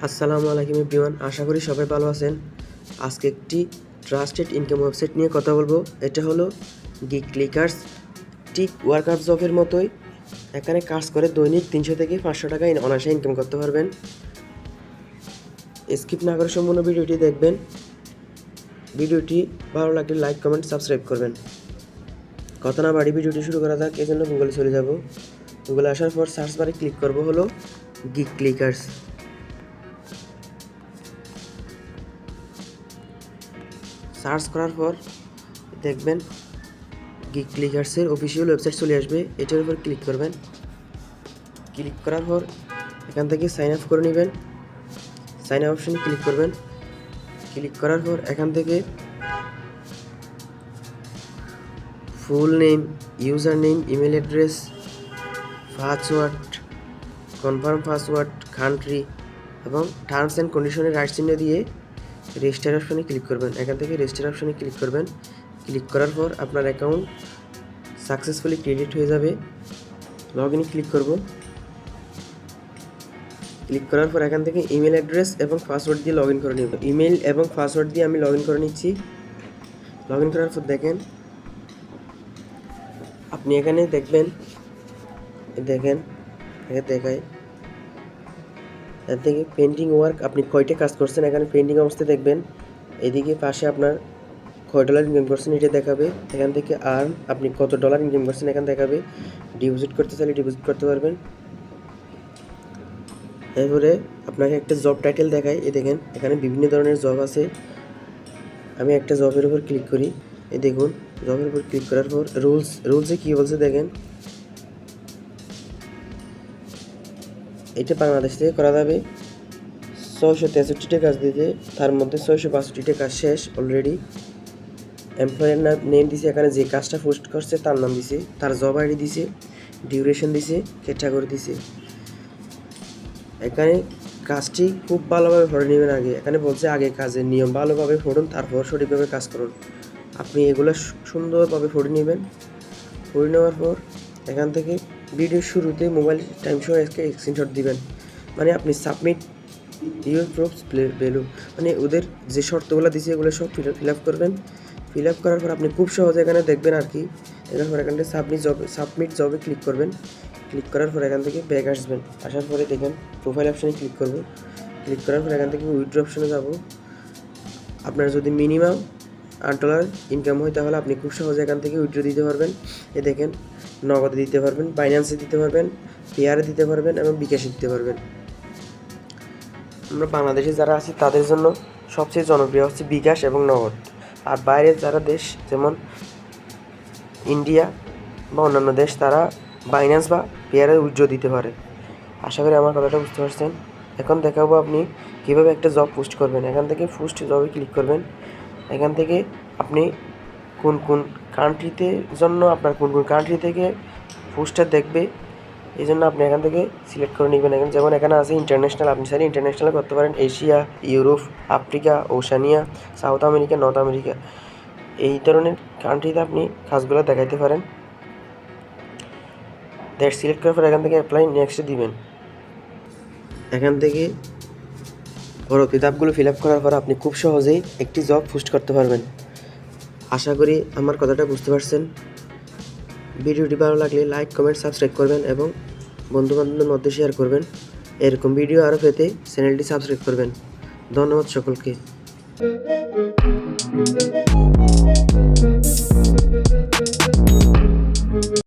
আসসালামু আলাইকুম এভরিওয়ান, আশা করি সবাই ভালো আছেন। আজকে একটি ট্রাস্টেড ইনকাম ওয়েবসাইট নিয়ে কথা বলবো। এটা হলো গিগ ক্লিকার্স। ঠিক ওয়ার্কার জবের মতোই এখানে কাজ করে দৈনিক 300 থেকে 500 টাকা অনায়াসে ইনকাম করতে পারবেন। স্কিপ না করে সম্পূর্ণ ভিডিওটি দেখবেন। ভিডিওটি ভালো লাগলে লাইক, কমেন্ট, সাবস্ক্রাইব করবেন। কথা না বাড়ি ভিডিওটি শুরু করা যাক। এই জন্য গুগলে চলে যাব। গুগলে আসার পর সার্চ বারে ক্লিক করব হলো গিগ ক্লিকার্স। সার্চ করার পর দেখবেন গিগ ক্লিকার্সের অফিসিয়াল ওয়েবসাইট চলে আসবে। এটার উপর ক্লিক করবেন। ক্লিক করার পর এখান থেকে সাইন আপ করে নেবেন। সাইন আপ অপশনে ক্লিক করবেন। ক্লিক করার পর এখান থেকে full name, user name, email address, password, confirm password, country এবং টার্মস অ্যান্ড কন্ডিশনের রাইট চিহ্ন দিয়ে রেজিস্টার অপশনে ক্লিক করবেন। এখান থেকে রেজিস্টার অপশনে ক্লিক করবেন। ক্লিক করার পর আপনার অ্যাকাউন্ট সাকসেসফুলি ক্রেডিট হয়ে যাবে। লগ ইনে ক্লিক করব। ক্লিক করার পর এখান থেকে ইমেল অ্যাড্রেস এবং পাসওয়ার্ড দিয়ে লগ ইন করে নেব। ইমেল এবং পাসওয়ার্ড দিয়ে আমি লগ ইন করে নিচ্ছি। লগ ইন করার পর দেখেন আপনি এখানে দেখেন দেখায় এর থেকে পেন্ডিং ওয়ার্ক, আপনি কয়টা কাজ করছেন এখানে পেন্ডিং অবস্থায় দেখবেন। এদিকে পাশে আপনার কয় ডলার ইনকাম করছেন এটা দেখাবে। এখান থেকে আর্ন, আপনি কত ডলার ইনকাম করছেন এখানে দেখাবে। ডিপোজিট করতে চাইলে ডিপোজিট করতে পারবেন। এরপরে আপনাকে একটা জব টাইটেল দেখায়। দেখেন এখানে বিভিন্ন ধরনের জব আছে। আমি একটা জবের উপর ক্লিক করি। দেখুন জবের উপর ক্লিক করার পর রুলসে কী বলছে দেখেন। এটা বাংলাদেশ থেকে করা যাবে। 663টা কাজ দিতে, তার মধ্যে 662টা কাজ শেষ অলরেডি। এমপ্লয়ার নেম দিছে, এখানে যে কাজটা পোস্ট করছে তার নাম দিছে, তার জব আইডি দিছে, ডিউরেশন দিছে, ক্যাটাগরি দিছে। এখানে কাজটি খুব ভালোভাবে পড়ে নেবেন আগে। এখানে বলছে আগে কাজের নিয়ম ভালোভাবে পড়ুন, তারপর সঠিকভাবে কাজ করুন। আপনি এগুলো সুন্দরভাবে পড়ে নেবেন। পড়ে নেওয়ার পর এখান থেকে ভিডিওর শুরুতে মোবাইল টাইম সহ স্ক্রিনশট দিবেন। মানে আপনি সাবমিট ইউর প্রুফস ভ্যালু, মানে ওদের যে শর্তগুলো দিছে এগুলো সব ফিল আপ করবেন। ফিল আপ করার পর আপনি খুব সহজে এখানে দেখবেন আর কি। এরপর এখান থেকে সাবমিট জবে ক্লিক করবেন। ক্লিক করার পর এখান থেকে ব্যাক আসবেন। আসার পরে দেখেন প্রোফাইল অপশানে ক্লিক করব। ক্লিক করার পর এখান থেকে উইথড্র অপশানে যাব। আপনার যদি মিনিমাম $8 ইনকাম হয় তাহলে আপনি খুব সহজে এখান থেকে উইথড্র দিতে পারবেন। দেখেন নগদে দিতে পারবেন, বাইন্যান্সে দিতে পারবেন, পেয়ারে দিতে পারবেন এবং বিকাশে দিতে পারবেন। আমরা বাংলাদেশে যারা আছি তাদের জন্য সবচেয়ে জনপ্রিয় হচ্ছে বিকাশ এবং নগদ। আর বাইরের যারা দেশ যেমন ইন্ডিয়া বা অন্যান্য দেশ, তারা বাইন্যান্স বা পেয়ারে উইথড্র দিতে পারে। আশা করি আমার কথাটা বুঝতে পারছেন। এখন দেখাবো আপনি কীভাবে একটা জব পোস্ট করবেন। এখান থেকে পোস্ট জবে ক্লিক করবেন। এখান থেকে আপনি কোন কোন কান্ট্রিতে জন্য আপনার কোন কোন কান্ট্রি থেকে পোস্টটা দেখবে এই জন্য আপনি এখান থেকে সিলেক্ট করে নেবেন। এখন যেমন এখানে আছে ইন্টারন্যাশনাল, আপনি চাইলে ইন্টারন্যাশনাল করতে পারেন। Asia, Europe, Africa, Oceania, South America, North America, এই ধরনের কান্ট্রিতে আপনি কাজগুলো দেখাইতে পারেন। দ্যাট সিলেক্ট করার পর এখান থেকে অ্যাপ্লাই নেক্সটে দিবেন। এখান থেকে পরবর্তী ধাপগুলো ফিল আপ করার পর আপনি খুব সহজেই একটি জব পোস্ট করতে পারবেন। আশা করি আমার কথাটা বুঝতে পারছেন। ভিডিওটি ভালো লাগলে লাইক, কমেন্ট, সাবস্ক্রাইব করবেন এবং বন্ধুবান্ধবদের মধ্যে শেয়ার করবেন। এরকম ভিডিও আরও পেতে চ্যানেলটি সাবস্ক্রাইব করবেন। ধন্যবাদ সকলকে।